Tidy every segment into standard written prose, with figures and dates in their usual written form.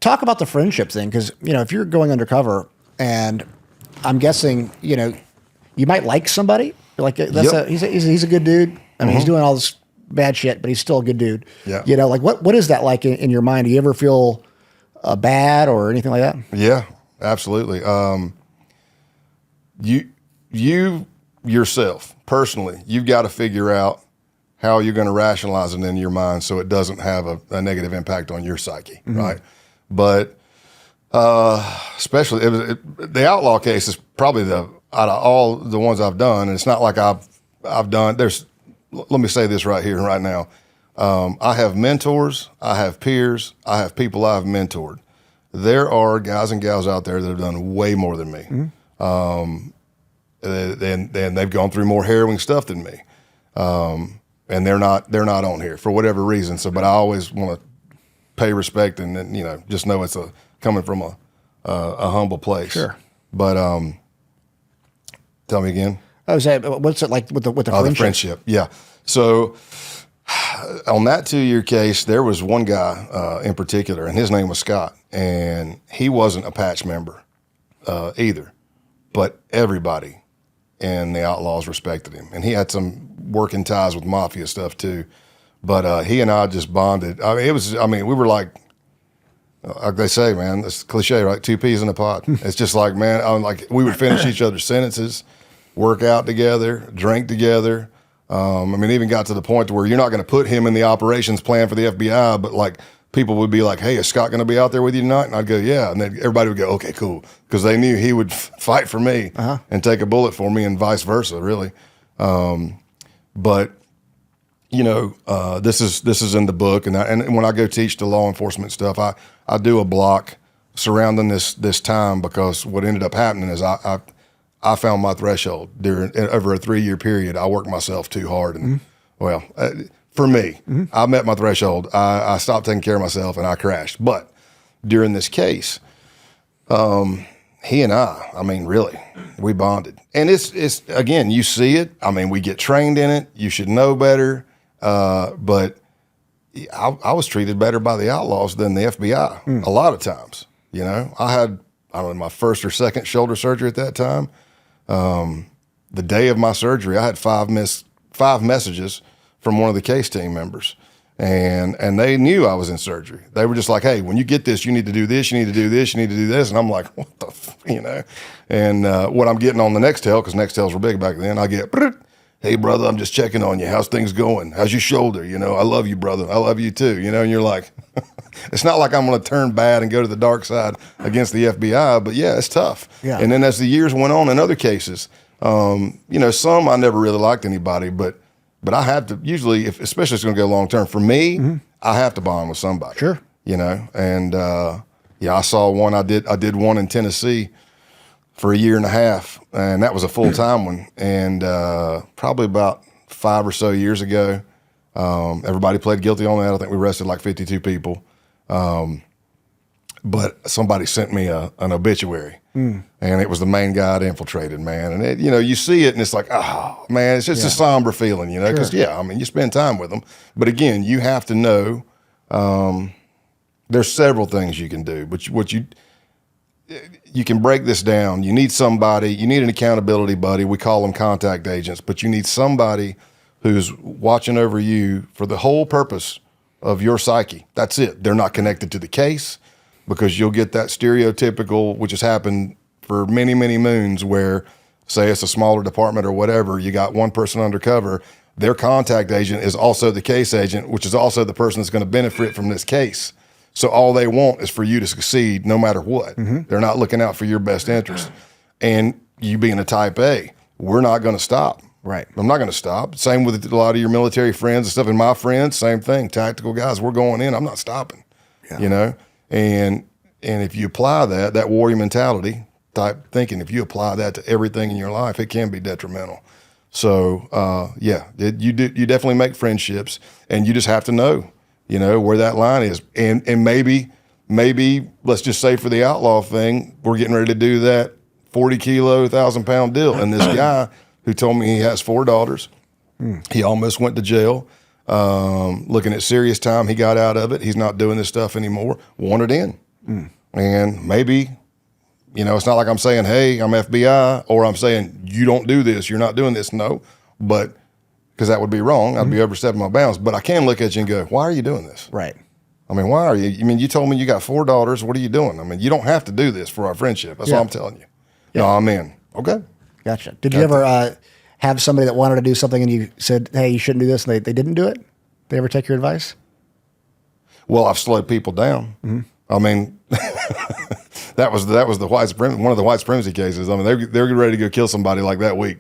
talk about the friendship thing, because if you're going undercover, and I'm guessing you might like somebody. Like he's a good dude. I mean, he's doing all this bad shit, but he's still a good dude. Yeah. Like what is that like in your mind? Do you ever feel bad or anything like that? Yeah, absolutely. You yourself personally, you've got to figure out how you're going to rationalize it in your mind so it doesn't have a negative impact on your psyche, right? But especially the outlaw case is probably out of all the ones I've done, and it's not like I've done. Let me say this right here and right now. I have mentors, I have peers, I have people I've mentored. There are guys and gals out there that have done way more than me. And they've gone through more harrowing stuff than me. And they're not on here for whatever reason. So, but I always want to pay respect and just know it's coming from a humble place. Sure. But tell me again. I was saying, what's it like with the friendship? The friendship. Yeah. So on that 2-year case, there was one guy in particular, and his name was Scott, and he wasn't a patch member either, but everybody in the Outlaws respected him, and he had some working ties with mafia stuff too. But he and I just bonded. We were like they say, man, it's cliche, right? 2 peas in a pod. It's just like, man, we would finish each other's sentences, work out together, drink together. It even got to the point to where you're not going to put him in the operations plan for the FBI, but like people would be like, hey, is Scott going to be out there with you tonight? And I'd go, yeah. And then everybody would go, okay, cool. Because they knew he would fight for me and take a bullet for me and vice versa, really. But this is in the book. And when I go teach the law enforcement stuff, I do a block surrounding this time, because what ended up happening is I found my threshold over a 3-year period. I worked myself too hard. And for me, I met my threshold. I stopped taking care of myself and I crashed. But during this case, he and I really, we bonded. And it's again, you see it. We get trained in it. You should know better. But I was treated better by the Outlaws than the FBI a lot of times. I had, my first or second shoulder surgery at that time. The day of my surgery, I had 5 messages from one of the case team members, and they knew I was in surgery. They were just like, hey, when you get this, you need to do this, you need to do this, you need to do this. And I'm like, what the, And what I'm getting on the Nextel, because Nextels were big back then, I get, hey, brother, I'm just checking on you. How's things going? How's your shoulder? I love you, brother. I love you too. And you're like, it's not like I'm going to turn bad and go to the dark side against the FBI, but yeah, it's tough. Yeah. And then as the years went on in other cases, some I never really liked anybody, but I have to usually, especially if it's going to go long term, for me, I have to bond with somebody. Sure. And I saw one. I did one in Tennessee for 1.5 years, and that was a full-time one. And probably about 5 or so years ago, everybody pled guilty on that. I think we arrested like 52 people. But somebody sent me an obituary, and it was the main guy that infiltrated, man. And you see it, and it's like, oh man, it's just a somber feeling, because you spend time with them. But again, you have to know there's several things you can do, but you can break this down. You need somebody, you need an accountability buddy. We call them contact agents, but you need somebody who's watching over you for the whole purpose of your psyche. That's it. They're not connected to the case, because you'll get that stereotypical, which has happened for many, many moons, where say it's a smaller department or whatever, you got one person undercover, their contact agent is also the case agent, which is also the person that's going to benefit from this case. So all they want is for you to succeed no matter what. They're not looking out for your best interest. And you being a type A, we're not going to stop. Right. I'm not going to stop. Same with a lot of your military friends and stuff. And my friends, same thing. Tactical guys, we're going in. I'm not stopping. Yeah. And if you apply that warrior mentality type thinking, if you apply that to everything in your life, it can be detrimental. So, you definitely make friendships, and you just have to know, where that line is. And maybe let's just say for the outlaw thing, we're getting ready to do that 40 kilo, 1,000-pound deal. And this guy who told me he has 4 daughters, he almost went to jail, looking at serious time. He got out of it. He's not doing this stuff anymore. Wanted in. And maybe, it's not like I'm saying, hey, I'm FBI, or I'm saying, you don't do this, you're not doing this. No, but because that would be wrong. I'd be overstepping my bounds. But I can look at you and go, why are you doing this? Right. I mean, why are you? I mean, you told me you got 4 daughters. What are you doing? I mean, you don't have to do this for our friendship. That's all I'm telling you. Yeah. No, I'm in. Okay. Gotcha. Did you ever have somebody that wanted to do something and you said, hey, you shouldn't do this, and they didn't do it? They ever take your advice? Well, I've slowed people down. I mean, that was the white supremacy, one of the white supremacy cases. I mean, they're ready to go kill somebody like that week.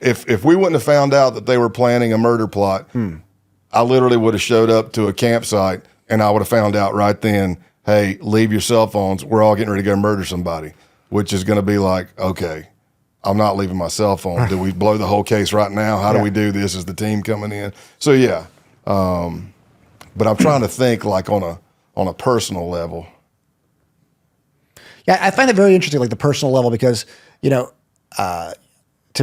If we wouldn't have found out that they were planning a murder plot, I literally would have showed up to a campsite and I would have found out right then, hey, leave your cell phones. We're all getting ready to go murder somebody, which is going to be like, okay, I'm not leaving my cell phone. Do we blow the whole case right now? How do we do this? Is the team coming in? So yeah. But I'm trying to think like on a personal level. Yeah, I find it very interesting, like the personal level, because, to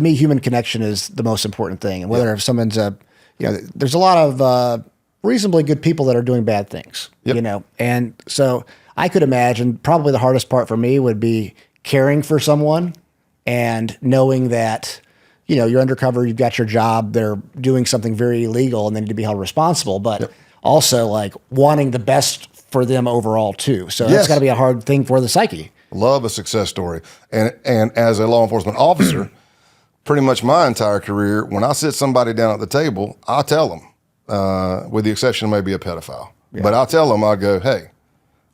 me, human connection is the most important thing. And whether if someone's there's a lot of reasonably good people that are doing bad things, and so I could imagine probably the hardest part for me would be caring for someone and knowing that, you're undercover, you've got your job, they're doing something very illegal and they need to be held responsible, but also like wanting the best for them overall too. So that's got to be a hard thing for the psyche. Love a success story. And as a law enforcement officer, pretty much my entire career, when I sit somebody down at the table, I tell them, with the exception of maybe a pedophile, but I tell them, I go, hey,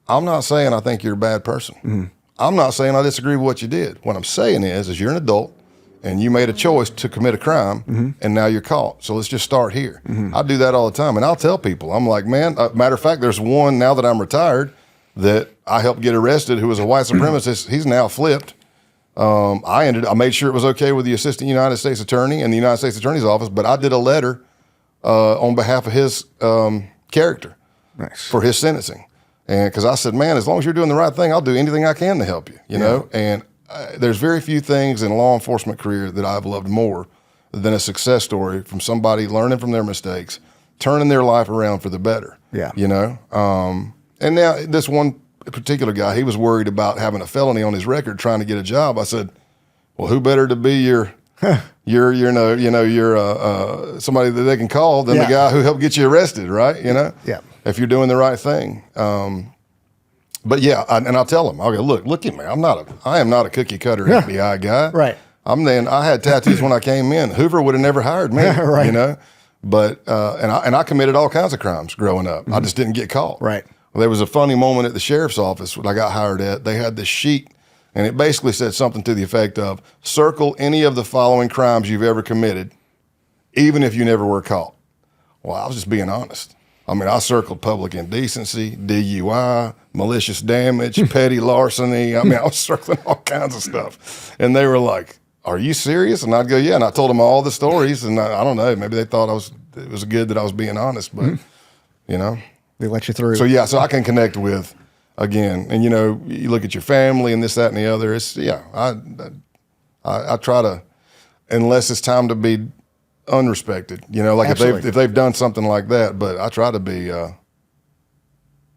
I'm not saying I think you're a bad person. I'm not saying I disagree with what you did. What I'm saying is you're an adult and you made a choice to commit a crime and now you're caught. So let's just start here. I do that all the time. And I'll tell people, I'm like, man, matter of fact, there's one now that I'm retired that I helped get arrested who was a white supremacist. He's now flipped. I made sure it was okay with the assistant United States attorney and the United States attorney's office, but I did a letter on behalf of his character for his sentencing. And because I said, man, as long as you're doing the right thing, I'll do anything I can to help you, you know? And there's very few things in a law enforcement career that I've loved more than a success story from somebody learning from their mistakes, turning their life around for the better, you know? And now this one particular guy, he was worried about having a felony on his record trying to get a job. I said, well, who better to be your somebody that they can call than the guy who helped get you arrested, right? You know? Yeah. If you're doing the right thing. But yeah, and I'll tell them, I'll go, look at me. I am not a cookie cutter FBI guy. Right. I had tattoos when I came in. Hoover would have never hired me, right. You know? But, and I committed all kinds of crimes growing up. I just didn't get caught. Right. Well, there was a funny moment at the sheriff's office when I got hired at. They had this sheet, and it basically said something to the effect of, circle any of the following crimes you've ever committed, even if you never were caught. Well, I was just being honest. I mean, I circled public indecency, DUI, malicious damage, petty larceny. I mean, I was circling all kinds of stuff. And they were like, are you serious? And I'd go, yeah. And I told them all the stories. And I don't know, maybe they thought it was good that I was being honest, but, you know. They let you through. So, yeah, so I can connect with, again, and, you know, you look at your family and this, that, and the other. I try to, unless it's time to be unrespected, you know, like if they've done something like that, but I try to be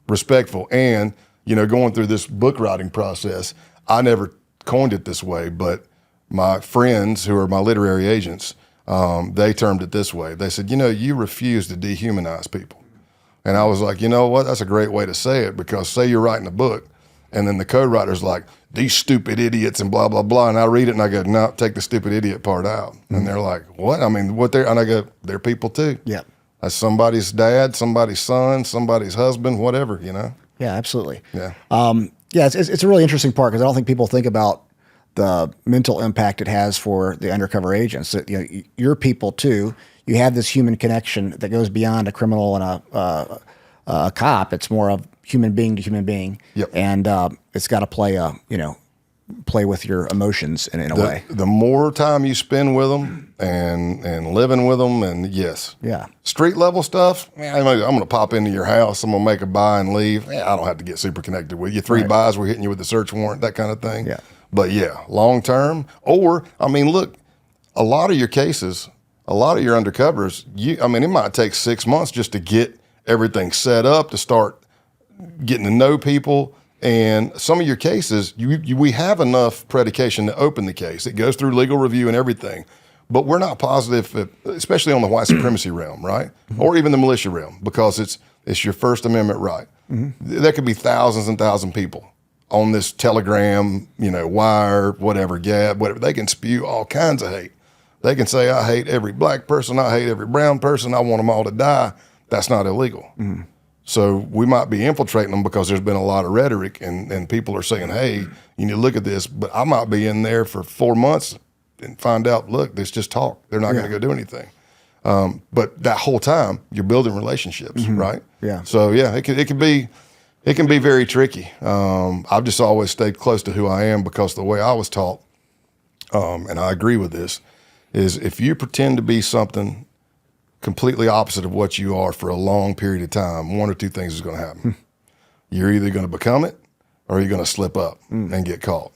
respectful. And, you know, going through this book writing process, I never coined it this way, but my friends who are my literary agents, they termed it this way. They said, you know, you refuse to dehumanize people. And I was like, you know what? That's a great way to say it, because say you're writing a book and then the co-writer's like, these stupid idiots and blah, blah, blah. And I read it and I go, no, take the stupid idiot part out. And they're like, what? I mean, and I go, they're people too. Yeah. That's somebody's dad, somebody's son, somebody's husband, whatever, you know? Yeah, absolutely. Yeah. It's a really interesting part, because I don't think people think about the mental impact it has for the undercover agents. That, you know, you're people too. You have this human connection that goes beyond a criminal and a cop. It's more of human being to human being. Yep. And it's got to play with your emotions in a way. The more time you spend with them and living with them, and street level stuff, I'm going to pop into your house, I'm going to make a buy and leave. I don't have to get super connected with you. 3 buys, we're hitting you with the search warrant, that kind of thing. Yeah. But yeah, long term, or, I mean, look, a lot of your cases, a lot of your undercovers, it might take 6 months just to get everything set up, to start getting to know people. And some of your cases, we have enough predication to open the case. It goes through legal review and everything, but we're not positive, especially on the white supremacy realm, right? Or even the militia realm, because it's your First Amendment right. There could be thousands and thousands of people on this Telegram, Wire, whatever, Gab, whatever. They can spew all kinds of hate. They can say, I hate every black person, I hate every brown person, I want them all to die. That's not illegal. So we might be infiltrating them because there's been a lot of rhetoric and people are saying, hey, you need to look at this. But I might be in there for 4 months and find out, look, it's just talk. They're not going to go do anything. But that whole time you're building relationships, right? Yeah. So yeah, it can be very tricky. I've just always stayed close to who I am because the way I was taught, and I agree with this, is if you pretend to be something completely opposite of what you are for a long period of time, one or two things is going to happen. You're either going to become it or you're going to slip up and get caught.